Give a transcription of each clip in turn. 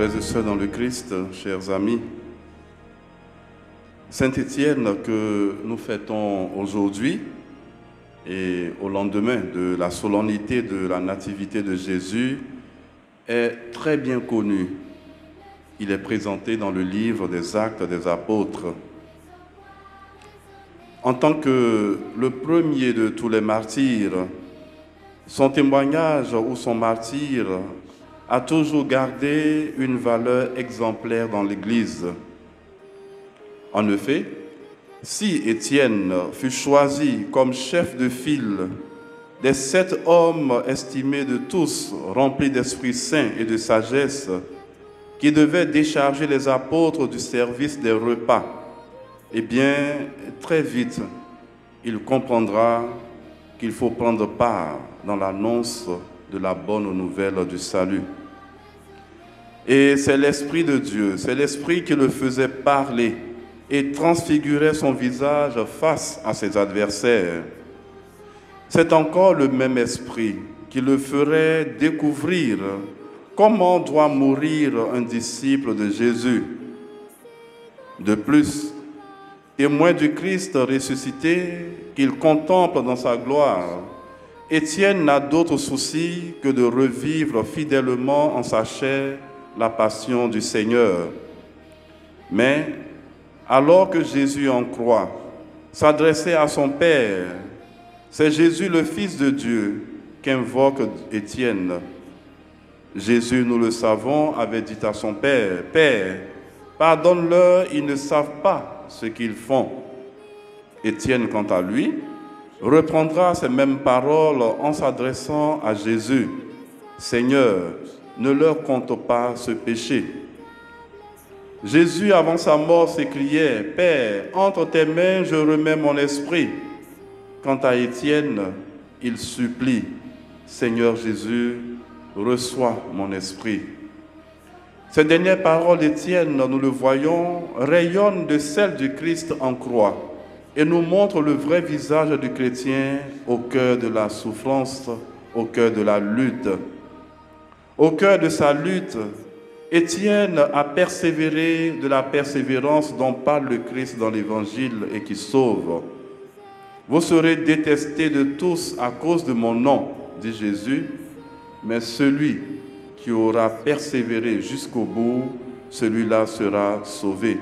Frères et sœurs dans le Christ, chers amis, Saint Étienne que nous fêtons aujourd'hui et au lendemain de la solennité de la Nativité de Jésus est très bien connu. Il est présenté dans le livre des Actes des Apôtres. En tant que le premier de tous les martyrs, son témoignage ou son martyre a toujours gardé une valeur exemplaire dans l'Église. En effet, si Étienne fut choisi comme chef de file des 7 hommes estimés de tous, remplis d'Esprit Saint et de sagesse, qui devaient décharger les apôtres du service des repas, eh bien, très vite, il comprendra qu'il faut prendre part dans l'annonce de la bonne nouvelle du salut. Et c'est l'Esprit de Dieu, c'est l'Esprit qui le faisait parler et transfigurait son visage face à ses adversaires. C'est encore le même Esprit qui le ferait découvrir comment doit mourir un disciple de Jésus. De plus, témoin du Christ ressuscité qu'il contemple dans sa gloire, Étienne n'a d'autre souci que de revivre fidèlement en sa chair la passion du Seigneur. Mais, alors que Jésus en croix s'adressait à son Père, c'est Jésus le Fils de Dieu qu'invoque Étienne. Jésus, nous le savons, avait dit à son Père, « Père, pardonne-leur, ils ne savent pas ce qu'ils font. » Étienne, quant à lui, reprendra ces mêmes paroles en s'adressant à Jésus. « Seigneur, ne leur compte pas ce péché. » Jésus, avant sa mort, s'écriait, « Père, entre tes mains, je remets mon esprit. » Quant à Étienne, il supplie, « Seigneur Jésus, reçois mon esprit. » Ces dernières paroles d'Étienne, nous le voyons, rayonnent de celles du Christ en croix et nous montrent le vrai visage du chrétien au cœur de la souffrance, au cœur de la lutte. Au cœur de sa lutte, Étienne a persévéré de la persévérance dont parle le Christ dans l'Évangile et qui sauve. « Vous serez détestés de tous à cause de mon nom, dit Jésus, mais celui qui aura persévéré jusqu'au bout, celui-là sera sauvé. »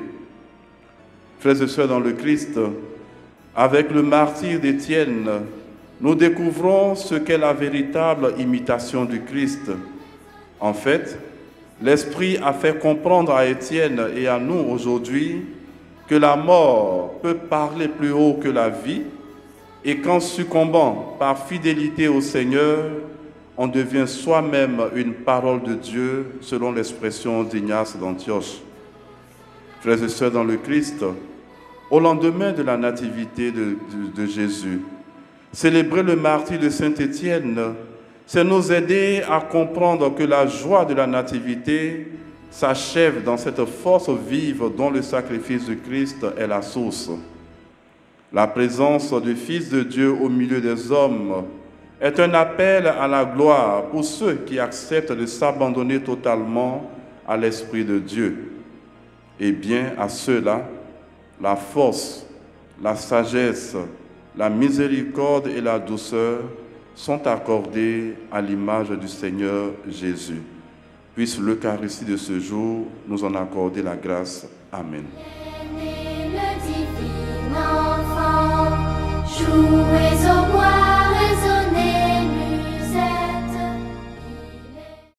Frères et sœurs dans le Christ, avec le martyre d'Étienne, nous découvrons ce qu'est la véritable imitation du Christ. En fait, l'Esprit a fait comprendre à Étienne et à nous aujourd'hui que la mort peut parler plus haut que la vie et qu'en succombant par fidélité au Seigneur, on devient soi-même une parole de Dieu, selon l'expression d'Ignace d'Antioche. Frères et sœurs dans le Christ, au lendemain de la nativité de Jésus, célébrer le martyre de Saint Étienne, c'est nous aider à comprendre que la joie de la nativité s'achève dans cette force vive dont le sacrifice du Christ est la source. La présence du Fils de Dieu au milieu des hommes est un appel à la gloire pour ceux qui acceptent de s'abandonner totalement à l'Esprit de Dieu. Et bien à ceux-là, la force, la sagesse, la miséricorde et la douceur sont accordées à l'image du Seigneur Jésus. Puisse l'Eucharistie de ce jour nous en accorder la grâce. Amen.